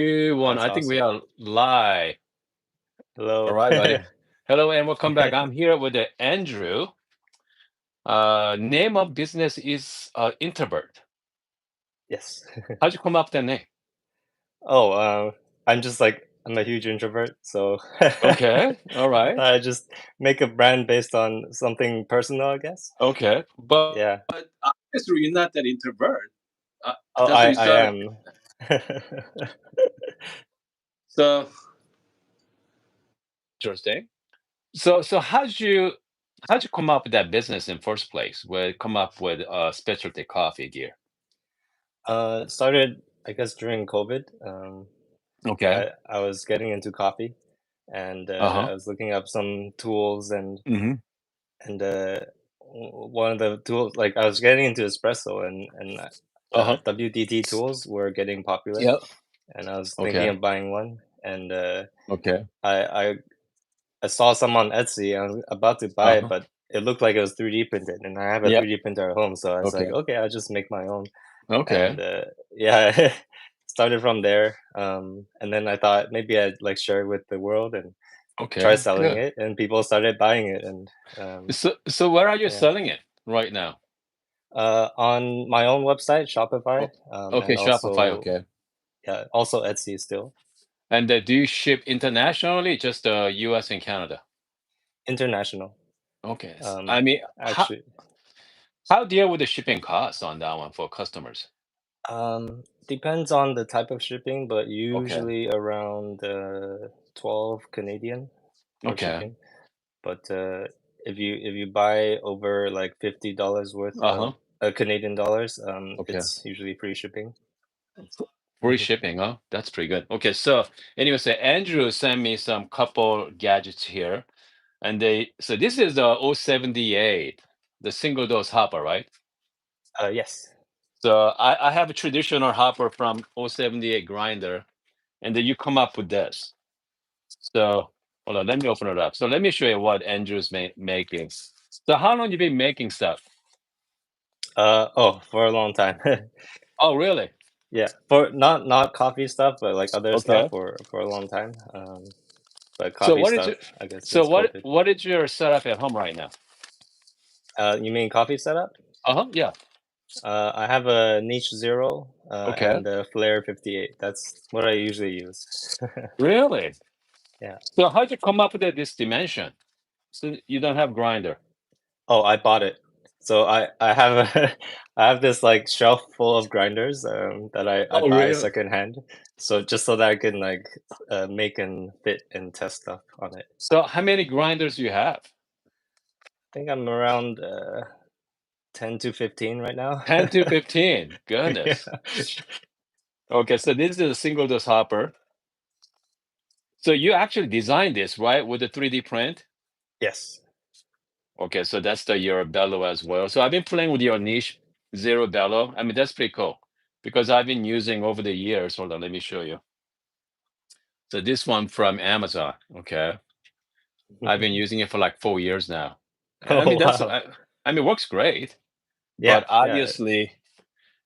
Good one. That's I think we awesome. are live. All Hello. right, buddy. Hello and welcome back. I'm here with Andrew. Name of business is Introvert. Yes. How'd you come up with that name? Oh, I'm just I'm a huge introvert, so Okay, all I right. thought I'd just make a brand based on something personal, I guess. Okay, but, Yeah. but obviously you're not that introvert. Oh, That's I why you I started. am. So interesting. So how'd you come up with that business in first place? Where come up with specialty coffee gear? Started, I guess, during COVID. Okay. I was getting into coffee, and Uh-huh. I was looking up some tools, Mm-hmm. and one of the tools, like I was getting into espresso, Uh-huh. WDT tools were getting popular, Yep. and I was thinking Okay. of buying one. And Okay. I, I I saw some on Etsy. I was about to buy it, Uh-huh. but it looked like it was 3D printed, and I have a Yep. 3D printer at home, so I was like, Okay. okay, I'll just make my own. And Okay. yeah, started from there. And then I thought maybe I'd like share it with the world and try Okay, selling good. it, and people started buying it. And So where are you yeah, selling it right now? on my own website, Shopify, Oh, okay, and Shopify, also okay. yeah, also Etsy still. And do you ship internationally, just US and Canada? International. Okay. I Um, mean, actually, how deal with the shipping costs on that one for customers? depends on the type of shipping, but Okay. usually around 12 Canadian for Okay. shipping. But if you buy over like $50 worth Uh-huh. of Canadian dollars, Okay. it's usually free shipping. Free shipping, huh? That's pretty good. Okay, so anyway, so Andrew sent me some couple gadgets here, and so this is the 078, the single dose hopper, right? Yes. So I have a traditional hopper from 078 grinder, and then you come up with this. So hold on, let me open it up. So let me show you what Andrew's making. So how long you been making stuff? Oh, for a long time. Oh, really? Yeah, for not coffee stuff, but like other stuff Okay. for a long time. But So coffee what did stuff, you? I guess, So since what COVID. what is your setup at home right now? You mean coffee setup? Yeah. I have a Niche Zero Okay. and a Flare 58. That's what I usually use. Really? Yeah. So how'd you come up with this dimension? So you don't have grinder. Oh, I bought it. So I have a I have this like shelf full of grinders that I Oh, buy really? secondhand. So just so that I can like make and fit and test stuff on it. So how many grinders do you have? I think I'm around 10 to 15 right now. 10 to 15. Yeah. Goodness. Okay, so this is a single dose hopper. So you actually designed this, right, with the 3D print? Yes. Okay, so that's your bellow as well. So I've been playing with your niche zero bellow. I mean, that's pretty cool because I've been using over the years. Hold on, let me show you. So this one from Amazon. Okay, I've been using it for like 4 years now. I mean, Oh wow. I mean, it works great, Yeah, but yeah. obviously,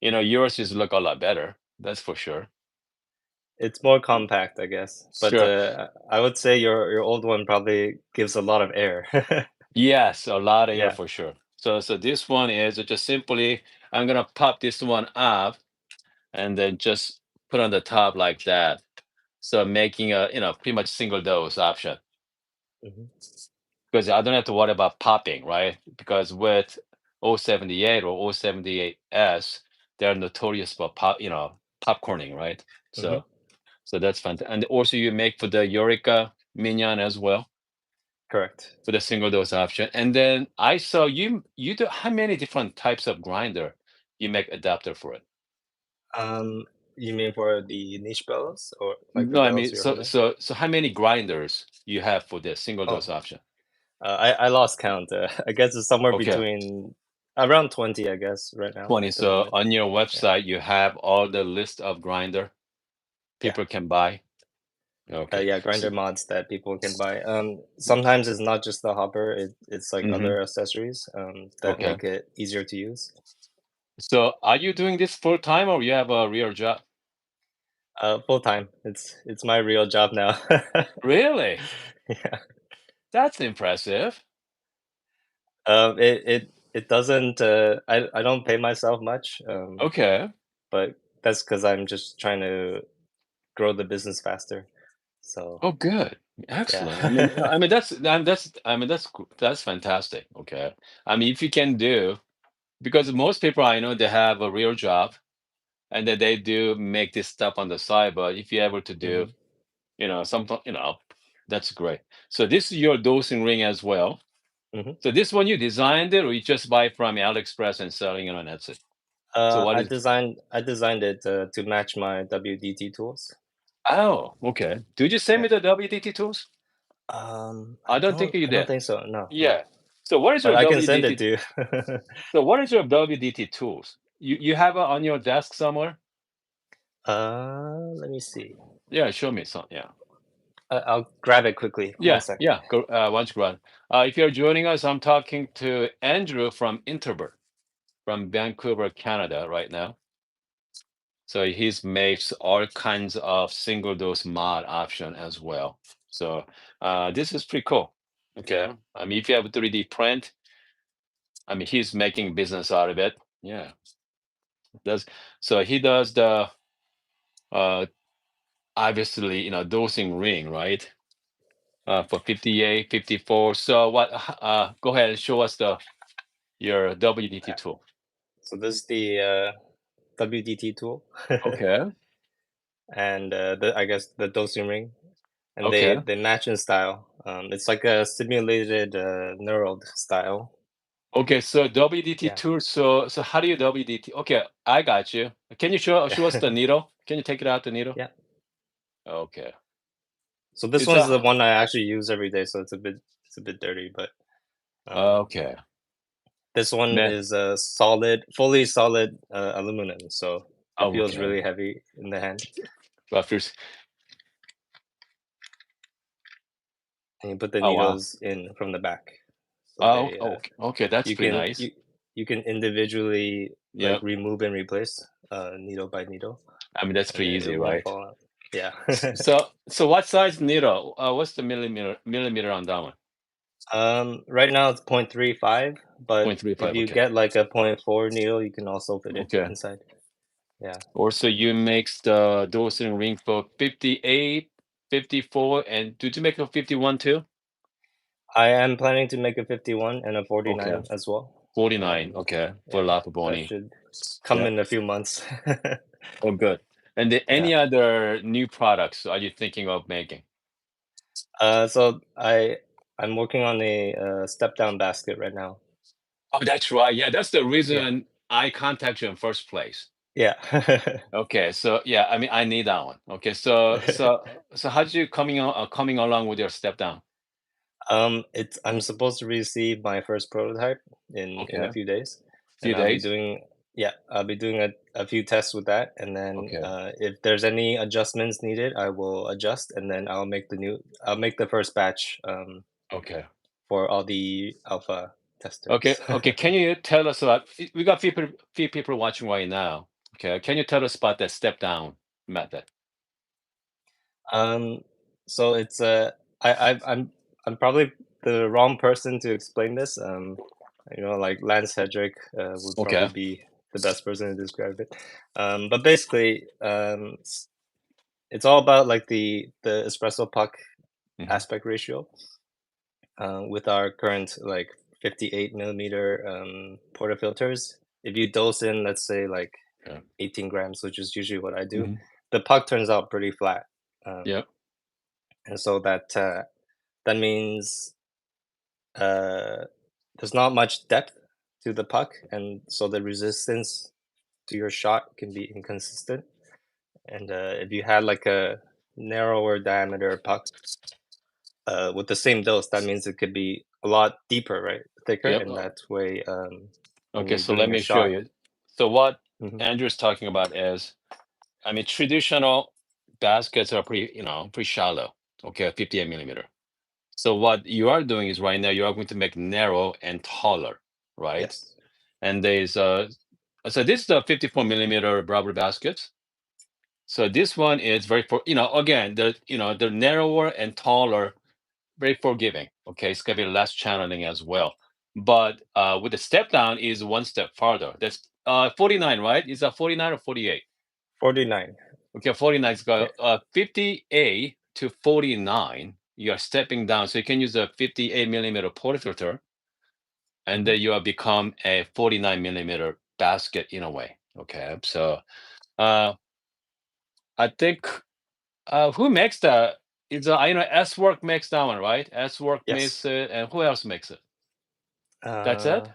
yours is look a lot better. That's for sure. It's more compact, I guess. But Sure. I would say your old one probably gives a lot of air. Yes, a lot of air Yeah. for sure. So this one is just simply, I'm gonna pop this one up and then just put on the top like that. So making a, pretty much single dose option Mhm. because I don't have to worry about popping, right? Because with 078 or 078S, they're notorious for popcorning, right? Mhm. So that's fantastic. And also you make for the Eureka Minion as well Correct. for the single dose option. And then I saw you do how many different types of grinder you make adapter for it? Um, you mean for the niche bellows or like the No, I bellows mean, you're so holding? so so how many grinders you have for the single Oh, dose option? I lost count. I guess it's somewhere Okay, between around 20, I guess, right now 20. at the So moment. on your Yeah. website, you have all the list of grinder Yeah. people can buy. Okay. Yeah, So, grinder mods that people can buy. Sometimes it's not just the hopper, it's like mhm, other accessories that okay. make it easier to use. So are you doing this full time or you have a real job? Full time. It's my real job now. Really? Yeah. That's impressive. It doesn't. I don't pay myself much. Okay. But that's because I'm just trying to grow the business faster. So Oh, good. yeah. Excellent. That's fantastic. Okay. I mean, if you can do, because most people I know they have a real job and that they do make this stuff on the side, but if you're able to do, Mhm, that's great. So this is your dosing ring as well. mhm. So this one you designed it or you just buy from AliExpress and selling it on Etsy? So what is I designed it to match my WDT tools. Oh, okay. Did you send Yeah. me the WDT tools? I don't think you I don't did. think so. No, no. Yeah. So what is But your I can send it WDT? to you. So what is your WDT tools? You have it on your desk somewhere? Let me see. Yeah, show me some. Yeah. I'll grab it quickly. One Yeah, second. yeah. Go, why don't you go on? If you're joining us, I'm talking to Andrew from Introvert from Vancouver, Canada, right now. So he's makes all kinds of single dose mod option as well. So this is pretty cool. Okay. I mean, if you have a 3D print, I mean, he's making business out of it. Yeah. Does so he does the uh obviously, dosing ring, right? For 58, 54. So what go ahead and show us the your WDT Yeah. tool. So this is the WDT tool, Okay. and the I guess the dosing ring, and Okay. they match in style. It's like a simulated neural style. Okay, so WDT Yeah. tool. So how do you WDT? Okay, I got you. Can you show us the needle? Can you take it out the needle? Yeah. Okay. So this It's one's the a one I actually use every day, so it's a bit dirty, but okay. this one Man. is a fully solid aluminum, so it Oh, feels okay. really heavy in the hand. But first, And you put the oh wow. needles in from the back, so Oh, okay. Okay, that's you pretty can nice. you can individually like Yep. remove and replace needle by needle, I mean that's and pretty it easy, won't right? fall out. Yeah. So what size needle? What's the millimeter on that one? Right now it's 0.35, but if 0.35. you Okay. get like a point 0.4 needle, you can also fit it Okay. inside. Yeah. Also, you makes the dosing ring for 58, 54, and did you make a 51 too? I am planning to make a 51 and a Okay. 49 as well. 49. Um, Okay. For yeah, that Lapaboni. should come Yep. in a few months. Oh, good. And Yeah. any other new products are you thinking of making? So I'm working on a step down basket right now. Oh, that's right. Yeah, that's the Yeah. reason I contact you in first place. Yeah. Okay, so yeah, I mean, I need that one. Okay, so how did you coming along with your step down? it's I'm supposed to receive my first prototype in a Okay, few days, few and I'll be days. doing yeah, I'll be doing a few tests with that, and then Okay, if there's any adjustments needed, I will adjust, and then I'll make the first batch okay. for all the alpha Okay, testers. okay. Can you tell us about? We got few people watching right now. Okay, can you tell us about that step down method? Um, so it's I'm probably the wrong person to explain this. Like Lance Hedrick would probably Okay. be the best person to describe it. But basically, it's all about like the espresso puck Hmm. aspect ratio. With our current like 58 millimeter portafilters, if you dose in, let's say like Yeah. 18 grams, which is usually what I do, Hmm. the puck turns out pretty flat. Um, Yep. and so that means uh, there's not much depth to the puck, and so the resistance to your shot can be inconsistent. And if you had like a narrower diameter puck with the same dose, that means it could be a lot deeper, right? Thicker, Yep. and that way, when Okay, you're so doing let your me show shot, you. So what mhm, Andrew's talking about is, I mean, traditional baskets are pretty shallow. Okay, 58 millimeter. So what you are doing is right now you are going to make narrow and taller, right? yes, And there's so this is the 54 millimeter rubber basket. So this one is very for again the narrower and taller, very forgiving. Okay, it's gonna be less channeling as well. But with the step down is one step farther. That's 49, right? Is that 49 or 48? 49. Okay, 49 is Yeah. got 50A to 49. You are stepping down, so you can use a 58 millimeter portafilter, and Mhm. then you have become a 49 millimeter basket in a way. Okay, so uh, I think who makes that? It's I know S Work makes that one, right? S Work makes Yes. it, and who else makes it? That's Uh, it.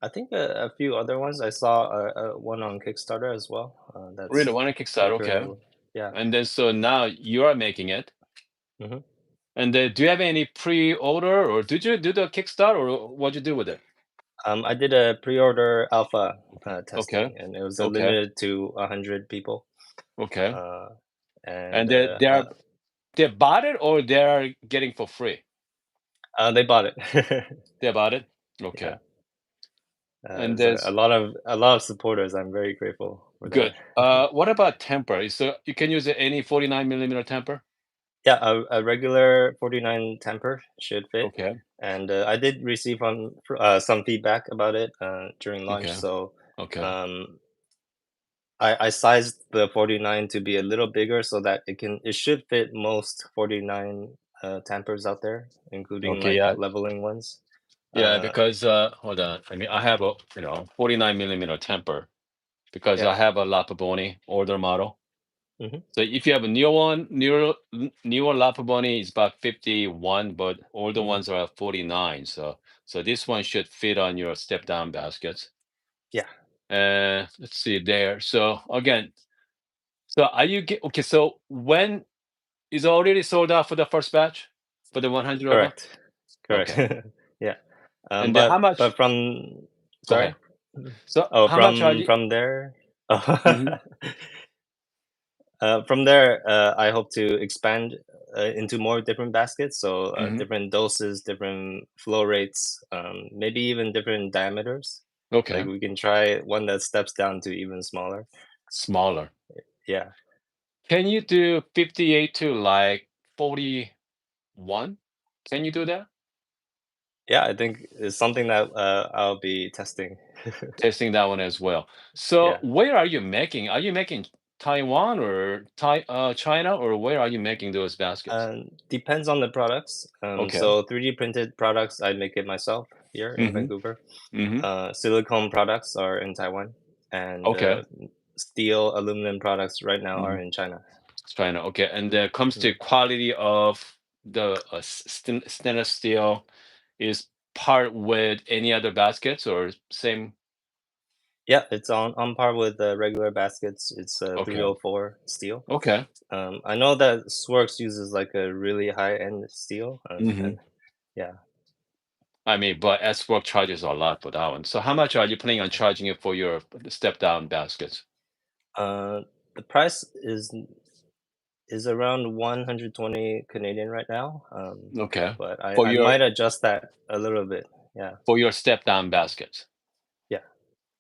I think a few other ones. I saw one on Kickstarter as well. Really, That's one on Kickstarter. Okay, particularly, yeah. and then so now you are making it. Mhm. And do you have any pre-order, or did you do the Kickstarter, or what'd you do with it? I did a pre-order alpha Okay, testing, and it was okay, limited to 100 people. okay. Uh, and And they bought it, or they're getting for free? they bought it. They bought it. Yeah, Okay. And there's there's a lot of supporters. I'm very grateful for that. good. What about temper? So you can use any 49 millimeter temper? Yeah, a regular 49 temper should fit. Okay. And I did receive some feedback about it during launch. Okay. So Okay. um, I sized the 49 to be a little bigger so that it should fit most 49 tempers out there, including Okay. like Yeah. leveling ones. Yeah. Uh, Because hold on. I mean, I have a 49 millimeter temper because yeah. I have a Lapaboni older model. Hmm. So if you have a newer one, newer Lapaboni is about 51, but older Hmm. ones are at 49. So this one should fit on your step down baskets. Yeah, Let's see there. So again, so are you okay? So when is already sold out for the first batch for the 100 of them? correct. Correct. Okay. Yeah. And then how But much? from Go sorry. ahead. So Oh, how much are you? from there. Hmm. From there, I hope to expand into more different baskets. So Hmm. different doses, different flow rates, maybe even different diameters. Like Okay. we can try one that steps down to even smaller. Smaller. Yeah, Can you do 58 to like 41? Can you do that? yeah. I think it's something that I'll be testing. Testing that one as well. So Yeah. where are you making? Are you making Taiwan or China, or where are you making those baskets? Depends on the products. Okay. So 3D printed products, I make it myself here in Mm-hmm. Vancouver. Mm-hmm. Silicone products are in Taiwan, and Okay. steel, aluminum products right now Mm-hmm. are in China. China. Okay. And then comes to Mhm. quality of the stainless steel is part with any other baskets or same? Yeah, it's on par with the regular baskets. It's a Okay. 304 steel. Okay. I know that Sworks uses like a really high end steel, Mm-hmm. and yeah, I mean, but S work charges a lot for that one. So how much are you planning on charging it for your step down baskets? uh, the price is around 120 Canadian right now. Okay. But For I your might adjust that a little bit. Yeah, step down baskets. yeah.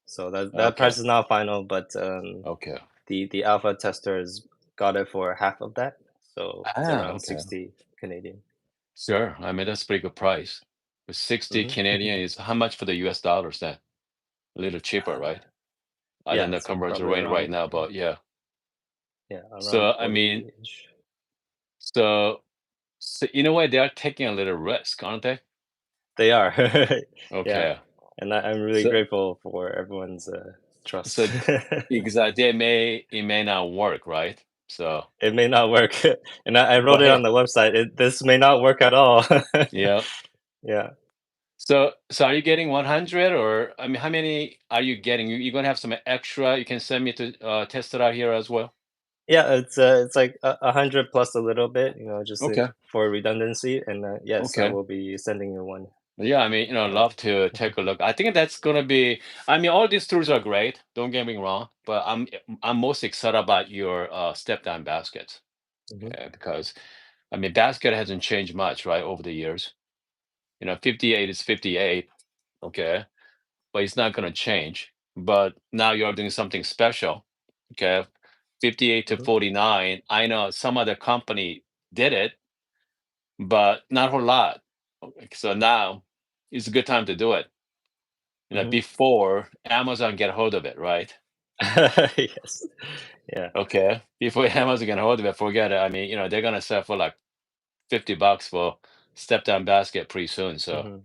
So that Okay. price is not final, but Okay. the alpha testers got it for half of that, so it's Ah, around okay. 60 Canadian. Sure. I mean, that's a pretty good price. With 60 Hmm. Canadian is how much for the US dollars then? A little cheaper, right? I don't Yeah, know it's conversion probably rate right around now, but yeah. yeah around So I mean, 40-ish. so, so in a way they are taking a little risk, aren't they? They are, yeah, Okay. and I'm really So grateful for everyone's trust. so exactly it may not work, right? So It may not work, and I wrote but it hey, on the website. This may not work at all. yeah. Yeah, So are you getting 100, or I mean, how many are you getting? You're gonna have some extra you can send me to test it out here as well? yeah, it's like 100 plus a little bit, just Okay. for redundancy. And yes, I Okay. will be sending you one. Yeah, I mean, Uh, love to take a look. I think that's gonna be. I mean, all these tools are great. Don't get me wrong, but I'm most excited about your step down baskets. mhm. Okay, because I mean, basket hasn't changed much, right, over the years. 58 is 58. Okay, but it's not gonna change. But now you're doing something special. Okay, 58 to Mhm. 49. I know some other company did it, but not a whole lot. Okay, so now is a good time to do it. Mhm. Before Amazon get hold of it, right? Yes. Yeah. Okay. Before Amazon get hold of it, forget it. I mean, they're gonna sell for like $50 for step down basket pretty soon. So Mhm.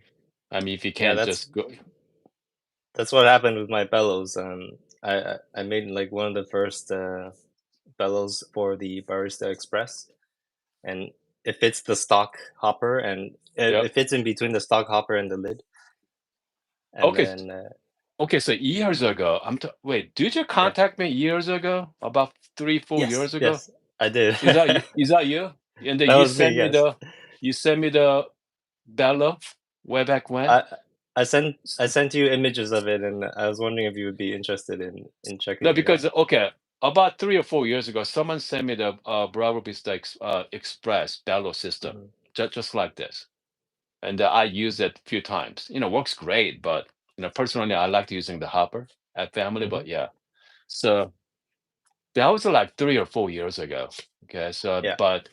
I mean, if you Yeah, can't just go, that's what happened with my bellows. I made like one of the first bellows for the Barista Express, and it fits the stock hopper, and yep. it fits in between the stock hopper and the lid. And Okay. then Okay, so years ago, wait, did you yeah, contact me years ago? About 3, 4 years yes, ago? yes, I did. Is that you? Is that you? And then That was me. Yes, you sent me the Bello way back when? I I sent you images of it, and I was wondering if you would be interested in No, checking it because out. okay, about 3 or 4 years ago, someone sent me the Bravo Vista Express Bello system, Hmm. just like this, and I used it a few times. Works great, but personally, I like using the hopper at family. Hmm. But yeah, so that was like 3 or 4 years ago. Okay, so Yeah, but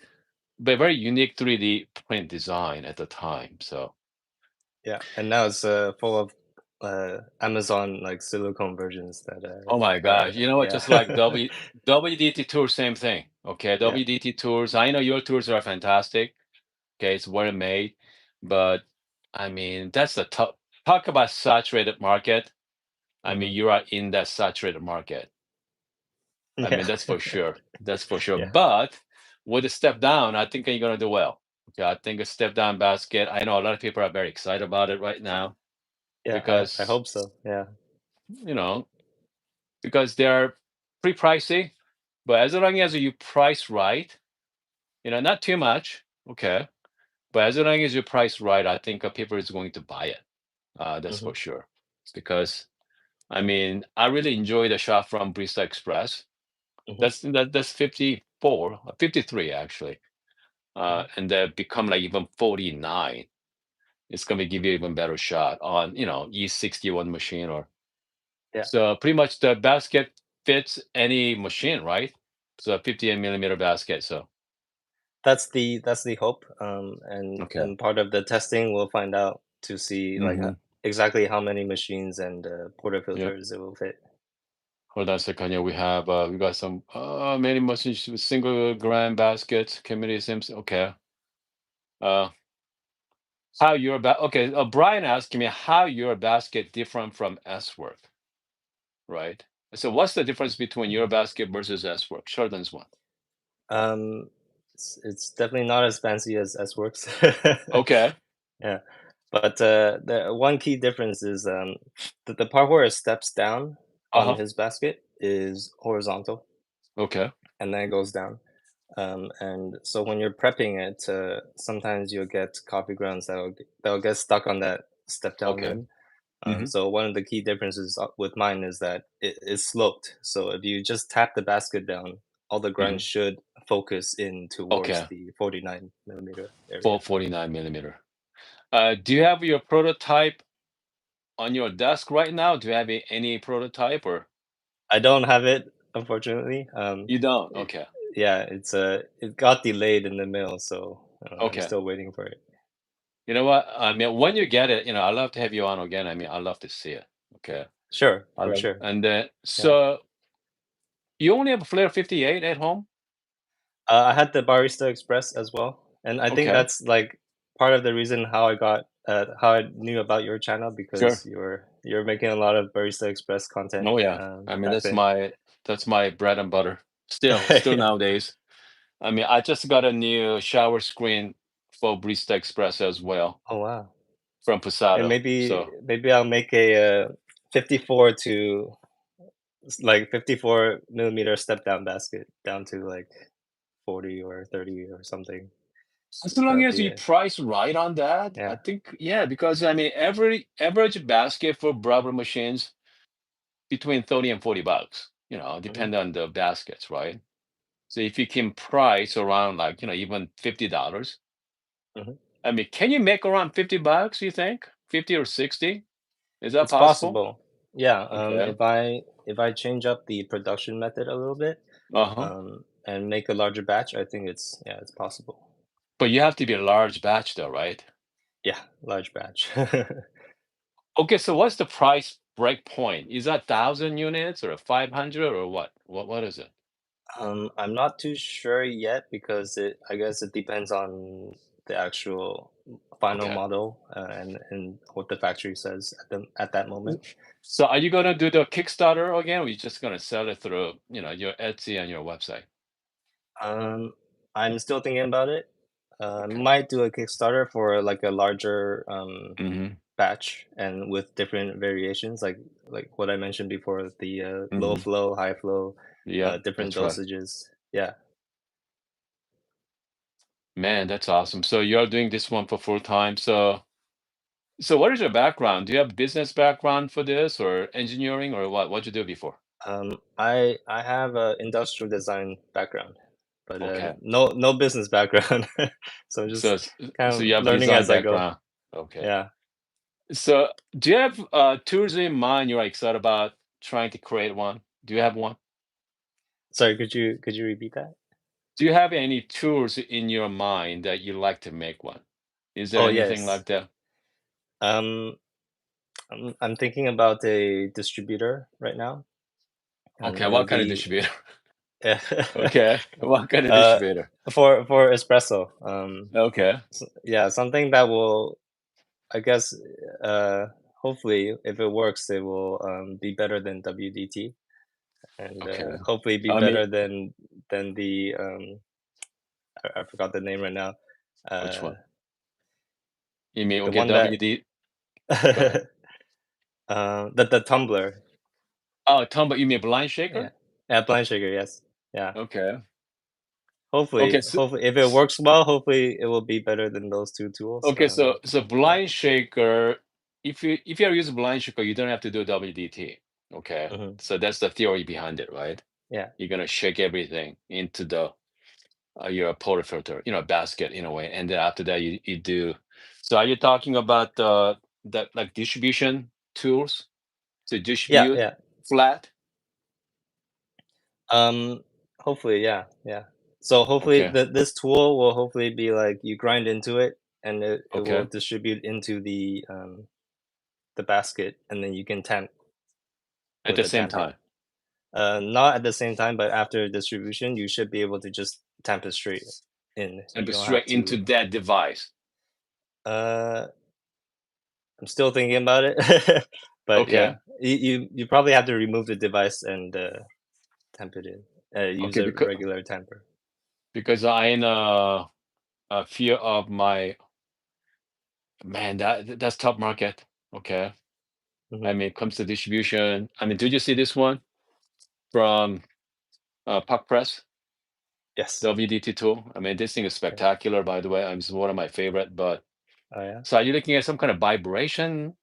very unique 3D print design at the time. So yeah, and now it's full of Amazon like silicone versions that oh my are gosh, you know what? yeah, Just like WDT tours, same thing. Okay, yeah. WDT tours. I know your tours are fantastic. Okay, it's well made, but I mean that's the talk about saturated market. I mean Hmm. you are in that saturated market. I Yeah, mean that's for sure. That's for sure. yeah, But with a step down, I think you're gonna do well. Okay, I think a step down basket. I know a lot of people are very excited about it right now yeah. I because hope so. Yeah. you know because they're pretty pricey. But as long as you price right, not too much, okay. But as long as you price right, I think people is going to buy it. That's Hmm. for sure. Because I mean, I really enjoy the shot from Brista Express. Hmm. That's 54, 53 actually. Hmm. And they become like even 49. It's going to give you even better shot on, E61 machine or Yeah. so pretty much the basket fits any machine, right? So 58 millimeter basket. So That's the hope, okay. and part of the testing, we'll find out to see, like, Hmm. exactly how many machines and, Yep. portafilters it will fit. Hold on a second. Yeah, we got some many machines with single gram baskets, community sims. Okay. Uh how your okay, Brian asked me how your basket different from S work, right? So what's the difference between your Mhm. basket versus S work? Sheldon's one. Um, it's definitely not as fancy as S-Works. Okay. Yeah, but, the one key difference is, the part where it steps down on Uh-huh. his basket is horizontal, Okay. and then it goes down. And so when you're prepping it, sometimes you'll get coffee grounds that'll get stuck on that step down Okay. rim. Hmm. So one of the key differences with mine is that it is sloped. So if you just tap the basket down, all the Hmm. grind should focus in towards Okay. the 49 millimeter area. 449 millimeter. Do you have your prototype on your desk right now? Do you have any prototype or I don't have it, unfortunately. you don't? It, Okay. yeah, it got delayed in the mail, so I'm Okay. still waiting for it. You know what? I mean, when you get it, I'd love to have you on again. I mean, I'd love to see it. Okay. Sure, I for love, sure. and then, Yeah. so you only have a Flare 58 at home? I had the Barista Express as well, and I think Okay. that's like part of the reason how I knew about your channel Sure. because you're making a lot of Barista Express content Oh yeah. I mean, back then. that's my bread and butter. Still Yeah. nowadays. I mean, I just got a new shower screen for Brista Express as well Oh wow. from And Passato. maybe I'll make a 54 to like 54 millimeter step down basket down to like 40 or 30 or something. As long That'll as be you it. price right on that, I Yeah. think, yeah, because I mean, every average basket for Bravo machines between 30 and $40, Hmm. depend on the baskets, right? So if you can price around like, even $50, Hmm. I mean, can you make around $50, you think? 50 or 60? Is that It's possible? possible. Yeah. Okay. If I change up the production method a little bit, Uh-huh. and make a larger batch, I think it's yeah, it's possible. But you have to be a large batch though, right? Yeah, large batch. Okay, so what's the price break point? Is that 1,000 units or 500 or what? What is it? I'm not too sure yet because I guess it depends on the actual final Okay. model and what the factory says at that moment. So are you gonna do the Kickstarter again, or you just gonna sell it through, your Etsy and your website? Um, I'm still thinking about it. Okay. Might do a Kickstarter for like a larger Mm-hmm. batch and with different variations, like what I mentioned before, the low Mm-hmm. flow, high flow, Yep, different that's right. dosages. Yeah. Man, that's awesome. So you're doing this one for full time. So what is your background? Do you have business background for this or engineering or what? What'd you do before? I have a industrial design background, but Okay. no business background. So I'm So just s- kind so of you have a learning design as I go. background. Okay. Yeah. So do you have tools in mind you're excited about trying to create one? Do you have one? Sorry, could you repeat that? Do you have any tools in your mind that you like to make one? Is there Oh anything yes. like that? Um, I'm thinking about a distributor right now, and Okay, it'll what kind of be distributor? Okay, what kind of uh distributor? for espresso. Okay, Yeah, something that will, I guess, uh, hopefully, if it works, it will be better than WDT, and okay. hopefully be I mean, better than the I forgot the name right now. which Uh, one? You mean the okay, one that WD? Go ahead. the tumbler. Oh, Tomba, you mean blind Yeah, shaker? yeah, blind sugar. Yes. Yeah. Okay. Hopefully, Okay, so hopefully, if it works well, hopefully it will be better than those two tools. okay, so Yeah. blind shaker, if you're using blind shaker, you don't have to do WDT. Okay. Hmm. So that's the theory behind it, right? Yeah. You're gonna shake everything into the your portafilter, basket in a way, and then after that you do. So are you talking about that like distribution tools to Yeah. distribute Yeah. flat? Um, hopefully, yeah, yeah. So hopefully Okay, this tool will hopefully be like you grind into it and it will okay. distribute into the basket and then you can tamp At with the a same tamper. time. Not at the same time, but after distribution, you should be able to just tamp it straight in. And You be don't have straight into to. that device. Uh, I'm still thinking about it, but Okay. yeah, you probably have to remove the device and tamp it in. Use Okay, a because regular tamper. I in a fear of my man, that's top market. Okay. I Hmm. mean, it comes to distribution. I mean, did you see this one from Puck Press, Yes. WDT tool? I mean, this thing is Yeah. spectacular, by the way. It's one of my favorite. But Oh yeah. so, are you looking at some kind of vibration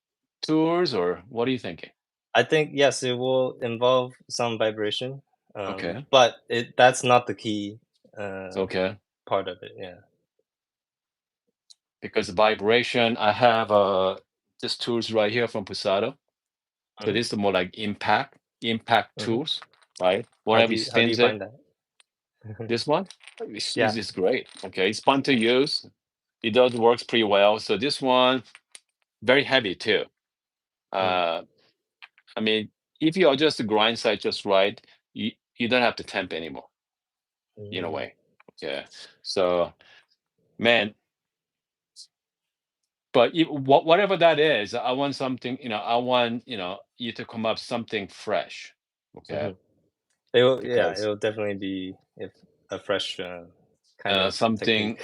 tours, or what are you thinking? I think yes, it will involve some vibration, Okay, but it that's not the key uh, okay. part of it. Yeah. Because vibration, I have this tools right here from Pusado. So Hmm. this is more like impact Hmm. tools, right? Whatever How do you spins it. find that? This one is Yeah. is great. Okay, it's fun to use. It does works pretty well. So this one very heavy too. Mm. Uh, I mean, if you adjust the grind size just right, you don't have to temp anymore in a Mm. way. Okay, so man, but whatever that is, I want something. I want you to come up something fresh. Okay, Mhm. It will, yeah, it because will definitely be if a fresh kind of technique.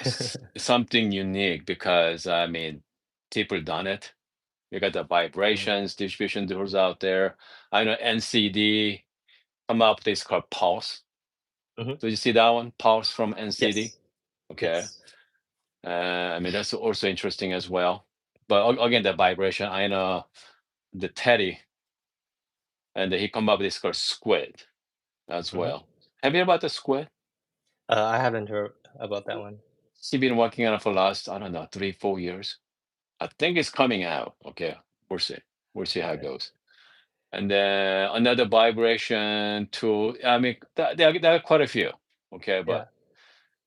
something unique. Because I mean, people done it. You got the Mhm. vibrations distribution tools out there. I know NCD come up with this called Pulse. Mhm. So you see that one, Pulse from NCD. Yes. Okay. Yes. I mean, that's also interesting as well. But again, the vibration, I know the Teddy, and he come up with this called Squid as Mhm. well. Have you heard about the Squid? I haven't heard about that one. He's been working on it for last, I don't know, 3, 4 years. I think it's coming out. Okay. We'll see. We'll see how it Okay. goes. And then another vibration tool. I mean, there are quite a few. Okay, Yeah. but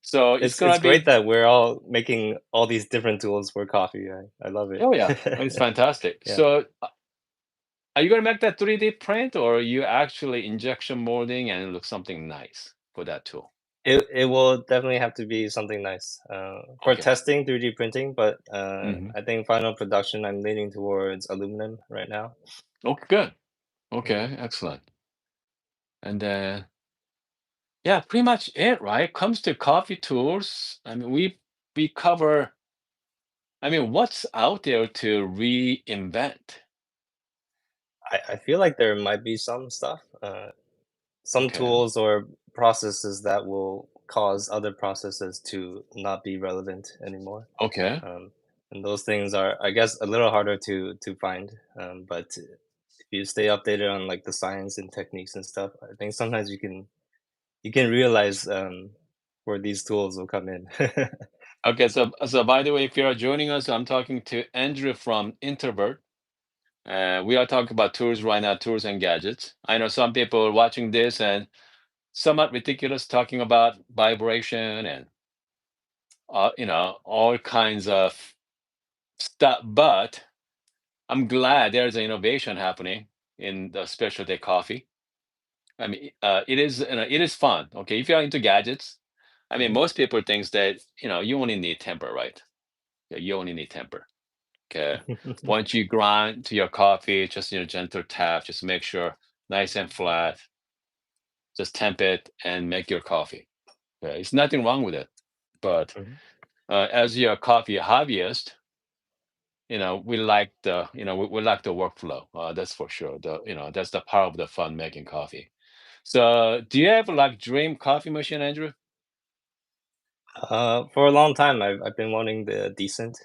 so it's It's gonna great be. that we're all making all these different tools for coffee. I love it. Oh yeah, it's fantastic. Yeah. So are you gonna make that 3D print, or are you actually injection molding and it looks something nice for that tool? It will definitely have to be something nice. For Okay. testing 3D printing, but Hmm. I think final production, I'm leaning towards aluminum right now. Okay, good. Mhm. Okay, excellent. And then yeah, pretty much it, right? Comes to coffee tools. I mean, we cover. I mean, what's out there to reinvent? I feel like there might be some stuff, some Okay. tools or processes that will cause other processes to not be relevant anymore. Okay. Um, and those things are, I guess, a little harder to find. But if you stay updated on like the science and techniques and stuff, I think sometimes you can realize where these tools will come in. Okay. So by the way, if you're joining us, I'm talking to Andrew from Introvert. We are talking about tools right now, tools and gadgets. I know some people are watching this and somewhat ridiculous talking about vibration and all kinds of stuff. But I'm glad there's an innovation happening in the specialty coffee. I mean, it is fun. Okay, if you're into gadgets, I mean, Mhm. most people thinks that you only need temper, right? Yeah, you only need temper. Okay, once you grind to your coffee, just gentle tap, just make sure nice and flat. Just temp it and make your coffee. Okay, it's nothing wrong with it. But Mhm. as your coffee hobbyist, we like we like the workflow. That's for sure. That's the power of the fun making coffee. So, do you have like dream coffee machine, Andrew? For a long time, I've been wanting the decent.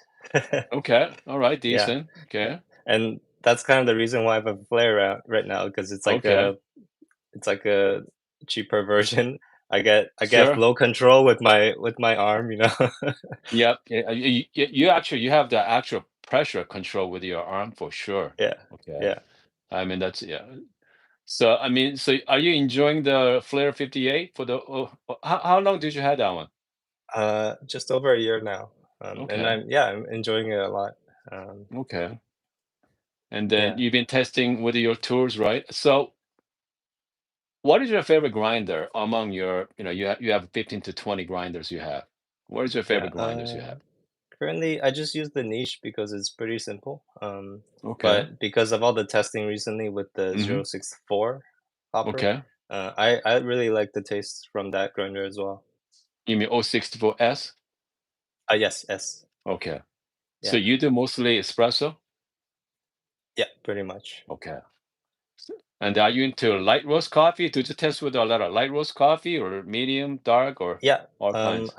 Okay, all right, Yeah, decent. Okay, and that's kind of the reason why I have a flare out right now because okay, it's like a cheaper version. I get sure. flow control with my arm, you know. Yep. Yeah, you actually you have the actual pressure control with your arm for sure. Yeah, Okay, yeah. I mean that's yeah. So I mean, so are you enjoying the Flare 58 for the? How long did you have that one? Just over a year now, and Okay, I'm enjoying it a lot. Um, okay. And then yeah, you've been testing with your tools, right? So what is your favorite grinder among your, you have 15 to 20 grinders you have. What is your yeah. favorite grinders you have? Currently, I just use the niche because it's pretty simple. Okay. But because of all the testing recently with the Mm-hmm. 064 hopper, Okay. I really like the taste from that grinder as well. You mean 064S? Yes, S. Okay. So Yeah, you do mostly espresso? yeah, pretty much. Okay. And are you into light roast coffee? Do you test with a lot of light roast coffee or medium, dark, or Yeah, all kinds?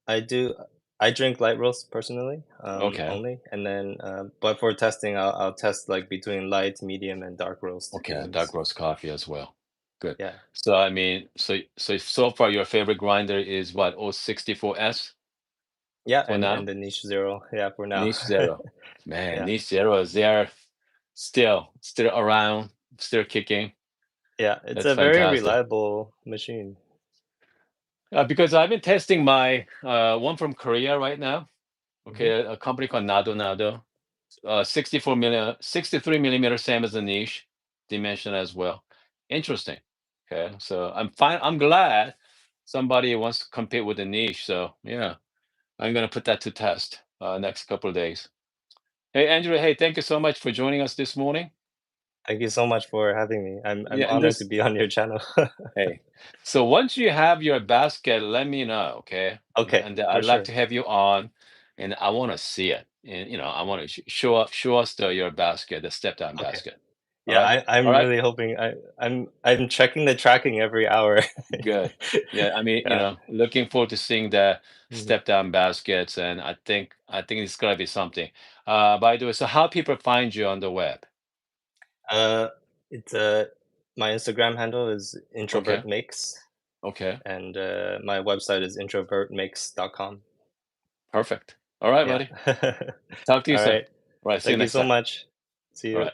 I do. I drink light roast personally, Okay. only, and then but for testing, I'll test like between light, medium, and dark roast Okay. Dark beans. roast coffee as well. Good. Yeah, So I mean, so far your favorite grinder is what, 064S yeah, for and now? the niche zero. Yeah, for now. Niche Zero. Man, Yeah, Niche Zero is there still around, still kicking. yeah, it's That's a very fantastic. reliable machine. Because I've been testing my one from Korea right now. Okay, Hmm. a company called Nado Nado. 63 millimeter, same as the niche dimension as well. Interesting. Okay, so I'm fine. I'm glad somebody wants to compete with the niche. So yeah, I'm gonna put that to test next couple of days. Hey Andrew, hey, thank you so much for joining us this morning. Thank you so much for having me. I'm Yeah, and honored to this be on your channel. hey. So once you have your basket, let me know, okay? Okay, And for I'd like sure. to have you on, and I want to see it. And I want to show us your basket, the step down Okay. basket. All Yeah, right, all I'm right, really hoping I'm checking the tracking every hour. good. Yeah, I mean, Yeah. looking forward to seeing the Mhm. step down baskets, and I think it's gonna be something. By the way, so how people find you on the web? Uh, it's my Instagram handle is Okay, introvert makes, okay, and my website is introvertmakes.com. perfect. All right, Yeah. buddy. Talk to you All soon. right. All right, see you Thank you next so time. much. See All you. right.